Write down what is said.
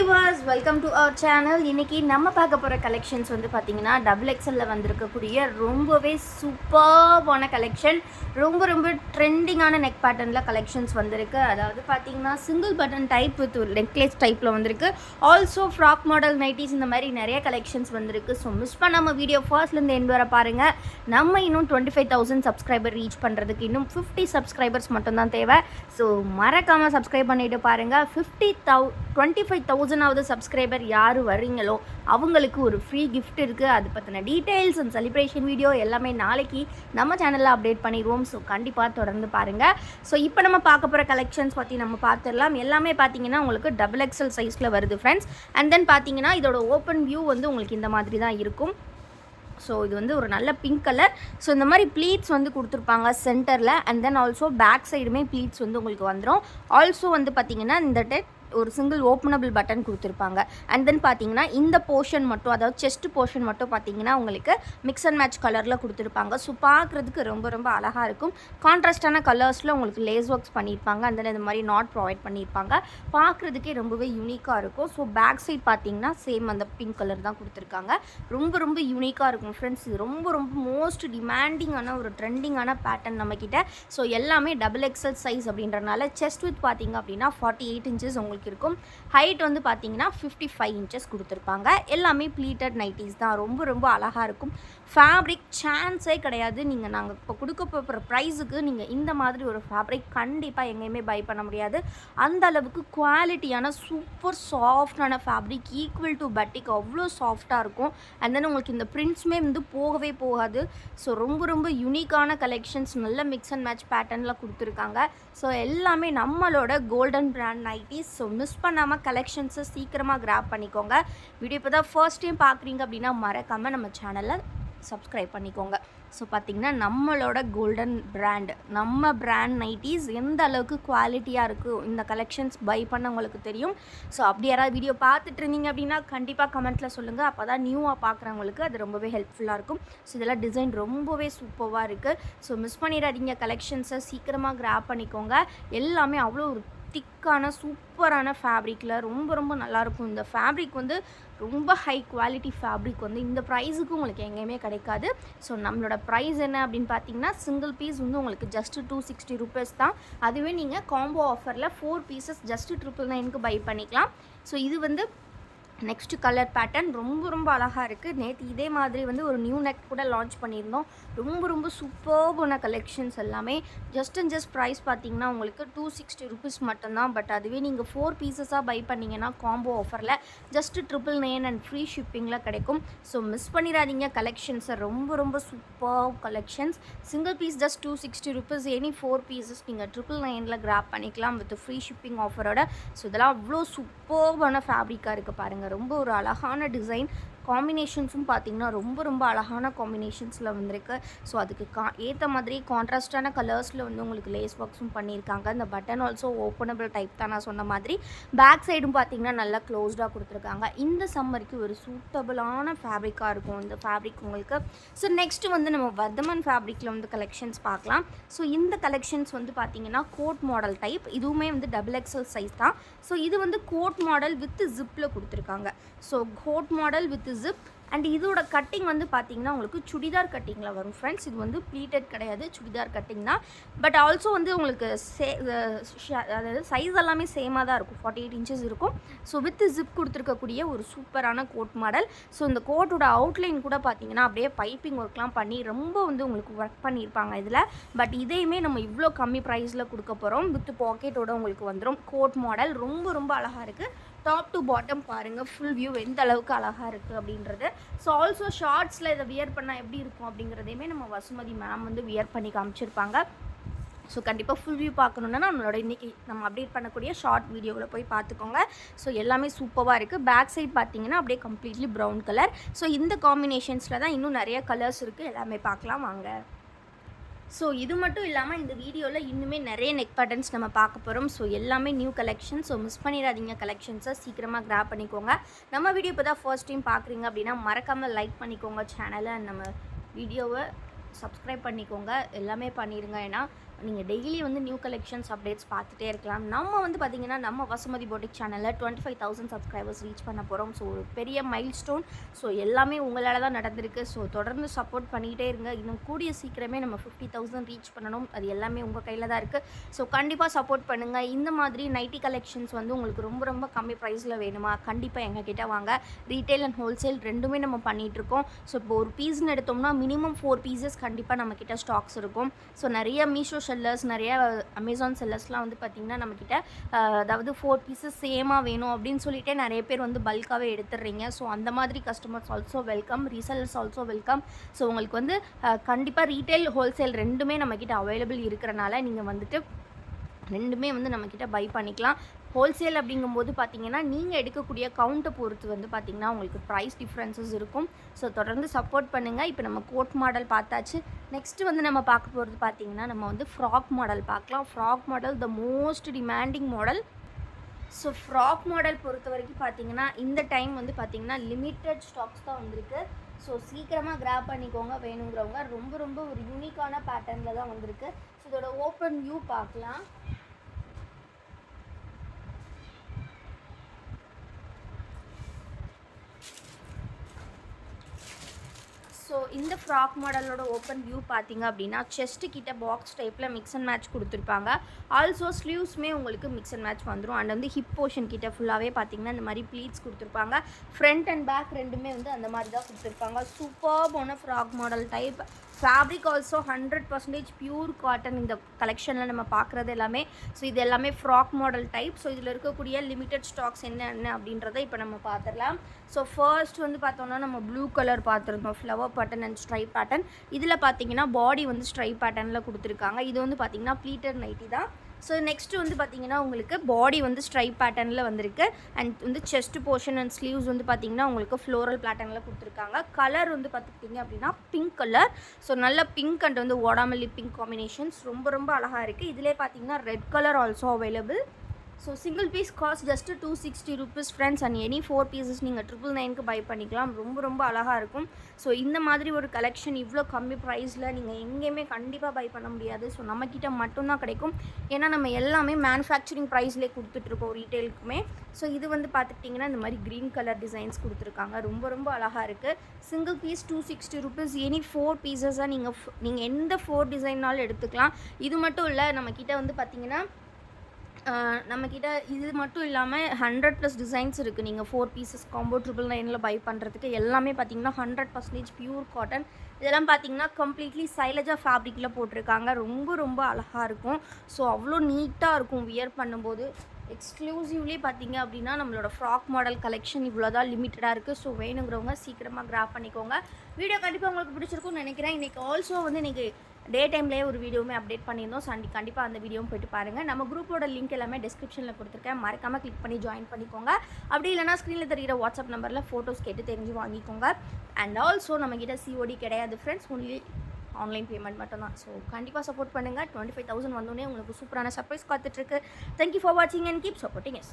Viewers, welcome to our channel. இன்றைக்கி நம்ம பார்க்க போகிற கலெக்ஷன்ஸ் வந்து பார்த்திங்கன்னா டபுள் எக்ஸலில் வந்திருக்கக்கூடிய ரொம்பவே சூப்பர்வான கலெக்ஷன். ரொம்ப ட்ரெண்டிங்கான நெக் பேட்டர்னில் கலெக்ஷன்ஸ் வந்திருக்கு. அதாவது பார்த்திங்கன்னா single button type with necklace டைப்பில் வந்திருக்கு. ஆல்சோ ஃப்ராக் மாடல் நைட்டிஸ் இந்த மாதிரி நிறைய கலெக்ஷன்ஸ் வந்திருக்கு. ஸோ மிஸ் பண்ணாமல் வீடியோ ஃபர்ஸ்ட்லேருந்து எண்ட் வர பாருங்கள். நம்ம இன்னும் 25,000 சப்ஸ்கிரைபர் ரீச் பண்ணுறதுக்கு இன்னும் 50 சப்ஸ்கிரைபர்ஸ் மட்டும்தான் தேவை. ஸோ மறக்காமல் சப்ஸ்கிரைப் பண்ணிவிட்டு பாருங்கள். 25,000வது சப்ஸ்கிரைபர் யார் வர்றீங்களோ அவங்களுக்கு ஒரு ஃப்ரீ கிஃப்ட் இருக்குது. அது பற்றின டீட்டெயில்ஸ் அண்ட் செலிப்ரேஷன் வீடியோ எல்லாமே நாளைக்கு நம்ம சேனலில் அப்டேட் பண்ணிடுவோம். ஸோ கண்டிப்பாக தொடர்ந்து பாருங்கள். ஸோ இப்போ நம்ம பார்க்க போகிற கலெக்ஷன்ஸ் பற்றி நம்ம பார்த்துடலாம். எல்லாமே பார்த்தீங்கன்னா உங்களுக்கு டபுள் எக்ஸல் சைஸில் வருது ஃப்ரெண்ட்ஸ். அண்ட் தென் பார்த்தீங்கன்னா இதோட ஓப்பன் வியூ வந்து உங்களுக்கு இந்த மாதிரி தான் இருக்கும். ஸோ இது வந்து ஒரு நல்ல பிங்க் கலர். ஸோ இந்த மாதிரி ப்ளீட்ஸ் வந்து கொடுத்துருப்பாங்க சென்டரில். அண்ட் தென் ஆல்சோ பேக் சைடுமே ப்ளீட்ஸ் வந்து உங்களுக்கு வந்துடும். ஆல்சோ வந்து பார்த்திங்கன்னா இந்த ஒரு சிங்கிள் ஓப்பனபிள் பட்டன் கொடுத்துருப்பாங்க. அண்ட் தென் பார்த்தீங்கன்னா இந்த போர்ஷன் மட்டும், அதாவது செஸ்ட் போர்ஷன் மட்டும் பார்த்தீங்கன்னா உங்களுக்கு மிக்ஸ் அண்ட் மேட்ச் கலரில் கொடுத்துருப்பாங்க. ஸோ பார்க்குறதுக்கு ரொம்ப அழகாக இருக்கும். கான்ட்ராஸ்டான கலர்ஸில் உங்களுக்கு லேஸ் ஒர்க்ஸ் பண்ணியிருப்பாங்க. அண்ட் தென் இந்த மாதிரி நாட் ப்ரொவைட் பண்ணியிருப்பாங்க. பார்க்குறதுக்கே ரொம்பவே யூனிக்காக இருக்கும். ஸோ பேக் சைட் பார்த்தீங்கன்னா சேம் அந்த பிங்க் கலர் தான் கொடுத்துருக்காங்க. ரொம்ப யூனிக்காக இருக்கும் ஃப்ரெண்ட்ஸ். இது ரொம்ப மோஸ்ட் டிமாண்டிங்கான ஒரு ட்ரெண்டிங்கான பேட்டர்ன் நம்மக்கிட்ட. ஸோ எல்லாமே டபுள் எக்ஸல் சைஸ் அப்படின்றனால செஸ்ட் வித் பார்த்தீங்க அப்படின்னா 48 இன்ச்சஸ் உங்களுக்கு இருக்கும். ஹைட் வந்து பார்த்தீங்கன்னா 55 இன்ச்சஸ் கொடுத்துருப்பாங்க. எல்லாமே ப்ளீட்டட் நைட்டிஸ் தான். ரொம்ப அழகாக இருக்கும். ஃபேப்ரிக் சான்ஸே கிடையாது. நாங்கள் இப்போ கொடுக்க போகிற ப்ரைஸுக்கு நீங்கள் இந்த மாதிரி ஒரு ஃபேப்ரிக் கண்டிப்பாக எங்கேயுமே பை பண்ண முடியாது. அந்த அளவுக்கு குவாலிட்டியான சூப்பர் சாஃப்டான ஃபேப்ரிக், ஈக்குவல் டு பட்டிக், அவ்வளோ சாஃப்டாக இருக்கும். அண்ட் தென் உங்களுக்கு இந்த பிரிண்ட்ஸுமே வந்து போகவே போகாது. ஸோ ரொம்ப யூனிக்கான கலெக்ஷன்ஸ், நல்ல மிக்ஸ் அண்ட் மேட்ச் பேட்டர்னில் கொடுத்துருக்காங்க. ஸோ எல்லாமே நம்மளோட golden brand nighties. So miss பண்ணாமல் கலெக்ஷன்ஸை சீக்கிரமாக கிராப் பண்ணிக்கோங்க. வீடியோ இப்போ தான் ஃபர்ஸ்ட் டைம் பார்க்குறீங்க அப்படின்னா மறக்காமல் நம்ம சேனலை சப்ஸ்கிரைப் பண்ணிக்கோங்க. ஸோ பார்த்திங்கன்னா நம்மளோட கோல்டன் பிராண்ட், நம்ம பிராண்ட் நைட்டிஸ் எந்த அளவுக்கு குவாலிட்டியாக இருக்குது இந்த கலெக்ஷன்ஸ் பை பண்ண உங்களுக்கு தெரியும். ஸோ அப்படி யாராவது வீடியோ பார்த்துட்டு இருந்தீங்க அப்படின்னா கண்டிப்பாக கமெண்ட்டில் சொல்லுங்கள். அப்போ தான் நியூவாக பார்க்குறவங்களுக்கு அது ரொம்பவே ஹெல்ப்ஃபுல்லாக இருக்கும். ஸோ இதெல்லாம் டிசைன் ரொம்பவே சூப்பராக இருக்குது. ஸோ மிஸ் பண்ணிடாதீங்க. கலெக்ஷன்ஸை சீக்கிரமாக கிராப் பண்ணிக்கோங்க. எல்லாமே அவ்வளோ ஒரு திக்கான சூப்பரான ஃபேப்ரிக்கில் ரொம்ப நல்லாயிருக்கும். இந்த ஃபேப்ரிக் வந்து ரொம்ப ஹை குவாலிட்டி ஃபேப்ரிக் வந்து இந்த ப்ரைஸுக்கு உங்களுக்கு எங்கேயுமே கிடைக்காது. ஸோ நம்மளோட ப்ரைஸ் என்ன அப்படின்னு பார்த்தீங்கன்னா சிங்கிள் பீஸ் வந்து உங்களுக்கு ஜஸ்ட்டு 260 rupees தான். அதுவே நீங்கள் காம்போ ஆஃபரில் 4 pieces ஜஸ்ட்டு 999க்கு பை பண்ணிக்கலாம். ஸோ இது வந்து நெக்ஸ்ட் கலர் பேட்டர்ன் ரொம்ப அழகாக இருக்குது. நேற்று இதே மாதிரி வந்து ஒரு நியூ நெக் கூட லான்ச் பண்ணியிருந்தோம். ரொம்ப சூப்பர்பான கலெக்ஷன்ஸ் எல்லாமே. ஜஸ்ட் ப்ரைஸ் பார்த்தீங்கன்னா உங்களுக்கு 260 rupees மட்டும்தான். பட் அதுவே நீங்கள் 4 pieces பை பண்ணிங்கன்னா காம்போ ஆஃபரில் ஜஸ்ட்டு 999 அண்ட் ஃப்ரீ ஷிப்பிங்கில் கிடைக்கும். ஸோ மிஸ் பண்ணிடாதீங்க கலெக்ஷன்ஸை. ரொம்ப super collections. Single piece just 260 rupees. Any 4 pieces நீங்கள் 999ல் கிராப் பண்ணிக்கலாம் வித் ஃப்ரீ ஷிப்பிங் ஆஃபரோட. ஸோ இதெல்லாம் அவ்வளோ சூப்பர்பான ஃபேப்ரிக்காக இருக்குது பாருங்கள். ரொம்ப ஒரு அழகான டிசைன். காம்பினேஷன்ஸும் பார்த்திங்கன்னா ரொம்ப அழகான காம்பினேஷன்ஸில் வந்திருக்கு. ஸோ அதுக்கு ஏற்ற மாதிரி கான்ட்ராஸ்டான கலர்ஸில் வந்து உங்களுக்கு லேஸ் ஒர்க்ஸும் பண்ணியிருக்காங்க. இந்த பட்டன் ஆல்சோ ஓப்பனபிள் டைப் தான் நான் சொன்ன மாதிரி. பேக் சைடும் பார்த்திங்கன்னா நல்லா க்ளோஸ்டாக கொடுத்துருக்காங்க. இந்த சம்மருக்கு ஒரு சூட்டபிளான ஃபேப்ரிக்காக இருக்கும் இந்த ஃபேப்ரிக் உங்களுக்கு. ஸோ நெக்ஸ்ட்டு வந்து நம்ம வர்தமன் ஃபேப்ரிக்கில் வந்து கலெக்ஷன்ஸ் பார்க்கலாம். ஸோ இந்த கலெக்ஷன்ஸ் வந்து பார்த்திங்கன்னா கோட் மாடல் டைப். இதுவுமே வந்து டபுள் எக்ஸல் சைஸ் தான். ஸோ இது வந்து கோட் மாடல் வித் ஜிப்பில் கொடுத்துருக்காங்க. So code model with zip. And இதோட கட்டிங் வந்து பார்த்தீங்கன்னா உங்களுக்கு சுடிதார் கட்டிங்கில் வரும் ஃப்ரெண்ட்ஸ். இது வந்து ப்ளீட்டட் கிடையாது, சுடிதார் கட்டிங் தான். பட் ஆல்சோ வந்து உங்களுக்கு அதாவது சைஸ் எல்லாமே சேமாக தான் இருக்கும். 48 inches இருக்கும். ஸோ வித் ஜிப் கொடுத்துருக்கக்கூடிய ஒரு சூப்பரான கோட் மாடல். ஸோ இந்த கோட்டோட அவுட்லைன் கூட பார்த்தீங்கன்னா அப்படியே பைப்பிங் ஒர்க்லாம் பண்ணி ரொம்ப வந்து உங்களுக்கு ஒர்க் பண்ணியிருப்பாங்க இதில். பட் இதையுமே நம்ம இவ்வளோ கம்மி ப்ரைஸில் கொடுக்க போகிறோம். வித் பாக்கெட்டோட உங்களுக்கு வந்துடும். கோட் மாடல் ரொம்ப அழகாக இருக்குது. டாப் டு பாட்டம் பாருங்கள், ஃபுல் வியூ எந்த அளவுக்கு அழகாக இருக்குது அப்படின்றது. ஸோ ஆல்சோ ஷார்ட்ஸில் இதை வியர் பண்ணால் எப்படி இருக்கும் அப்படிங்கிறதையுமே நம்ம வசுமதி மேம் வந்து வியர் பண்ணி காமிச்சிருப்பாங்க. ஸோ கண்டிப்பாக ஃபுல் வியூ பார்க்கணுன்னா நம்மளோட இன்றைக்கி நம்ம அப்டேட் பண்ணக்கூடிய ஷார்ட் வீடியோவில் போய் பார்த்துக்கோங்க. ஸோ எல்லாமே சூப்பராக இருக்குது. பேக் சைட் பார்த்தீங்கன்னா அப்படியே கம்ப்ளீட்லி ப்ரௌன் கலர். ஸோ இந்த காம்பினேஷன்ஸில் தான் இன்னும் நிறைய கலர்ஸ் இருக்குது. எல்லாமே பார்க்கலாம் வாங்க. ஸோ இது மட்டும் இல்லாமல் இந்த வீடியோவில் இன்னுமே நிறைய நெக் பேட்டர்ன்ஸ் நம்ம பார்க்க போகிறோம். ஸோ எல்லாமே நியூ கலெக்ஷன். ஸோ மிஸ் பண்ணிடாதீங்க கலெக்ஷன்ஸை. சீக்கிரமாக கிராப் பண்ணிக்கோங்க. நம்ம வீடியோ இப்போ தான் ஃபர்ஸ்ட் டைம் பார்க்குறீங்க அப்படின்னா மறக்காமல் லைக் பண்ணிக்கோங்க சேனலை. நம்ம வீடியோவை சப்ஸ்கிரைப் பண்ணிக்கோங்க. எல்லாமே பண்ணிடுங்க. ஏன்னா நீங்கள் டெய்லி வந்து நியூ கலெக்ஷன்ஸ் அப்டேட்ஸ் பார்த்துட்டே இருக்கலாம். நம்ம வந்து பார்த்திங்கன்னா நம்ம வசுமதி பொட்டிக் சேனலில் 25,000 சப்ஸ்கிரைபர்ஸ் ரீச் பண்ண போகிறோம். ஸோ ஒரு பெரிய மைல் ஸ்டோன். ஸோ எல்லாமே உங்களால் தான் நடந்திருக்கு. ஸோ தொடர்ந்து சப்போர்ட் பண்ணிகிட்டே இருங்க. இன்னும் கூடிய சீக்கிரமே நம்ம 50,000 ரீச் பண்ணணும். அது எல்லாமே உங்கள் கையில் தான் இருக்குது. ஸோ கண்டிப்பாக சப்போர்ட் பண்ணுங்கள். இந்த மாதிரி நைட்டி கலெக்ஷன்ஸ் வந்து உங்களுக்கு ரொம்ப ரொம்ப கம்மி ப்ரைஸில் வேணுமா, கண்டிப்பாக எங்ககிட்ட வாங்க. ரீட்டைல் அண்ட் ஹோல்சேல் ரெண்டுமே நம்ம பண்ணிகிட்ருக்கோம். ஸோ இப்போ ஒரு பீஸ்ன்னு எடுத்தோம்னா மினிமம் 4 பீசஸ் கண்டிப்பாக நம்மக்கிட்ட ஸ்டாக்ஸ் இருக்கும். ஸோ நிறைய மீஷோ செல்லர்ஸ், நிறைய அமேசான் செல்லர்ஸ்லாம் வந்து பார்த்திங்கன்னா நம்மக்கிட்ட அதாவது 4 பீசஸ் சேமாக வேணும் அப்படின்னு சொல்லிட்டு நிறைய பேர் வந்து பல்காகவே எடுத்துடுறீங்க. ஸோ அந்த மாதிரி customers also welcome, resellers also welcome. So உங்களுக்கு வந்து கண்டிப்பாக ரீட்டைல் ஹோல்சேல் ரெண்டுமே நம்மக்கிட்ட அவைலபிள் இருக்கிறனால நீங்கள் வந்துட்டு ரெண்டுமே வந்து நம்மக்கிட்ட பை பண்ணிக்கலாம். ஹோல்சேல் அப்படிங்கும்போது பார்த்திங்கன்னா நீங்கள் எடுக்கக்கூடிய கவுண்ட்டை பொறுத்து வந்து பார்த்திங்கன்னா உங்களுக்கு ப்ரைஸ் டிஃப்ரென்சஸ் இருக்கும். ஸோ தொடர்ந்து சப்போர்ட் பண்ணுங்கள். இப்போ நம்ம கோட் மாடல் பார்த்தாச்சு. நெக்ஸ்ட்டு வந்து நம்ம பார்க்க போகிறது பார்த்திங்கன்னா நம்ம வந்து ஃப்ராக் மாடல் பார்க்கலாம். Frock model the most demanding model. So frock model பொறுத்த வரைக்கும் பார்த்திங்கன்னா இந்த டைம் வந்து பார்த்திங்கன்னா லிமிட்டட் ஸ்டாக்ஸ் தான் வந்திருக்கு. ஸோ சீக்கிரமாக கிராப் பண்ணிக்கோங்க வேணுங்கிறவங்க. ரொம்ப ரொம்ப ஒரு யூனிக்கான பேட்டர்னில் தான் வந்திருக்கு. ஸோ இதோட ஓப்பன் வியூ பார்க்கலாம். ஸோ இந்த ஃப்ராக் மாடலோட ஓப்பன் வியூ பார்த்திங்க அப்படின்னா செஸ்ட்டு கிட்ட பாக்ஸ் டைப்பில் மிக்ஸ் அண்ட் மேட்ச் கொடுத்துருப்பாங்க. ஆல்சோ ஸ்லீவ்ஸுமே உங்களுக்கு மிக்ஸ் அண்ட் மேட்ச் வந்துடும். அண்ட் வந்து ஹிப் போர்ஷன் கிட்ட ஃபுல்லாகவே பார்த்திங்கன்னா இந்த மாதிரி ப்ளீட்ஸ் கொடுத்துருப்பாங்க. ஃப்ரண்ட் அண்ட் பேக் ரெண்டுமே வந்து அந்த மாதிரி தான் கொடுத்துருப்பாங்க. சூப்பர்பான frock model type. Fabric also 100% pure cotton. இந்த கலெக்ஷனில் நம்ம பார்க்குறது எல்லாமே. ஸோ இது எல்லாமே ஃப்ராக் மாடல் டைப். ஸோ இதில் இருக்கக்கூடிய லிமிட்டட் ஸ்டாக்ஸ் என்னென்ன அப்படின்றத இப்போ நம்ம பார்த்துடலாம். ஸோ ஃபர்ஸ்ட் வந்து பார்த்தோம்னா நம்ம ப்ளூ கலர் பார்த்துருந்தோம், flower pattern and stripe pattern. இதில் பார்த்தீங்கன்னா பாடி வந்து ஸ்ட்ரைப் பேட்டர்னில் கொடுத்துருக்காங்க. இது வந்து பார்த்திங்கன்னா ப்ளீட்டட் நைட்டி தான். ஸோ நெக்ஸ்ட்டு வந்து பார்த்திங்கன்னா உங்களுக்கு பாடி வந்து ஸ்ட்ரைப் பேட்டர்னில் வந்திருக்கு. அண்ட் வந்து செஸ்ட் போர்ஷன் அண்ட் ஸ்லீவ்ஸ் வந்து பார்த்திங்கன்னா உங்களுக்கு ஃப்ளோரல் பேட்டர்னில் கொடுத்துருக்காங்க. கலர் வந்து பார்த்துக்கிட்டிங்க அப்படின்னா பிங்க் கலர். ஸோ நல்ல பிங்க் அண்ட் வந்து வாடாமல்லி பிங்க் காம்பினேஷன்ஸ் ரொம்ப ரொம்ப அழகாக இருக்குது. இதிலே பார்த்திங்கன்னா red colour also available. So single piece cost just 260 rupees friends. And any 4 pieces நீங்கள் 999க்கு பை பண்ணிக்கலாம். ரொம்ப ரொம்ப அழகாக இருக்கும். ஸோ இந்த மாதிரி ஒரு கலெக்ஷன் இவ்வளோ கம்மி ப்ரைஸில் நீங்கள் எங்கேயுமே கண்டிப்பாக பை பண்ண முடியாது. ஸோ நம்மக்கிட்ட மட்டும்தான் கிடைக்கும். ஏன்னா நம்ம எல்லாமே மேனுஃபேக்சரிங் ப்ரைஸ்லேயே கொடுத்துட்ருக்கோம் ரீட்டெயிலுக்குமே. ஸோ இது வந்து பார்த்துக்கிட்டிங்கன்னா இந்த மாதிரி க்ரீன் கலர் டிசைன்ஸ் கொடுத்துருக்காங்க. ரொம்ப ரொம்ப அழகாக இருக்குது. Single piece 260 rupees. Any 4 pieces நீங்கள் எந்த 4 டிசைன்னாலும் எடுத்துக்கலாம். இது மட்டும் இல்லை, நம்மக்கிட்ட வந்து பார்த்திங்கன்னா நம்மக்கிட்ட இது மட்டும் இல்லாமல் 100+ டிசைன்ஸ் இருக்குது. நீங்கள் 4 pieces காம்போ 999ல் பை பண்ணுறதுக்கு எல்லாமே பார்த்திங்கன்னா 100% பியூர் காட்டன். இதெல்லாம் பார்த்திங்கன்னா கம்ப்ளீட்லி சைலஜா ஃபேப்ரிக்கில் போட்டிருக்காங்க. ரொம்ப ரொம்ப அழகாக இருக்கும். ஸோ அவ்வளோ நீட்டாக இருக்கும் வியர் பண்ணும்போது. எக்ஸ்க்ளூசிவ்லி பார்த்திங்க அப்படின்னா நம்மளோட ஃப்ராக் மாடல் கலெக்ஷன் இவ்வளோ தான் லிமிட்டடாக இருக்குது. ஸோ வேணுங்கிறவங்க சீக்கிரமாக கிராப் பண்ணிக்கோங்க. வீடியோ கண்டிப்பாக உங்களுக்கு பிடிச்சிருக்கும்னு நினைக்கிறேன். இன்றைக்கி ஆல்சோ வந்து இன்றைக்கி டே டைம்லேயே ஒரு வீடியோவுமே அப்டேட் பண்ணியிருந்தோம். ஸோ கண்டிப்பாக அந்த வீடியோவும் போய்ட்டு பாருங்கள். நம்ம குரூப்போட லிங்க் எல்லாமே டிஸ்கிரிப்ஷனில் கொடுத்துருக்கேன். மறக்காமல் கிளிக் பண்ணி ஜாயின் பண்ணிக்கோங்க. அப்படி இல்லைனா ஸ்க்ரீனில் தெரிகிற வாட்ஸ்அப் நம்பரில் ஃபோட்டோஸ் கேட்டு தெரிஞ்சு வாங்கிக்கோங்க. அண்ட் ஆல்சோ நம்மக்கிட்ட COD கிடையாது ஃப்ரெண்ட்ஸ், ஒன்லி ஆன்லைன் பேமெண்ட் மட்டும்தான். ஸோ கண்டிப்பாக சப்போர்ட் பண்ணுங்கள். 25,000 வந்தோடனே உங்களுக்கு சூப்பரான சர்ப்ரைஸ் காத்துட்ருக்கு. தேங்க்யூ ஃபார் வாட்சிங் அண்ட் கீப் சப்போர்ட்டிங் எஸ்.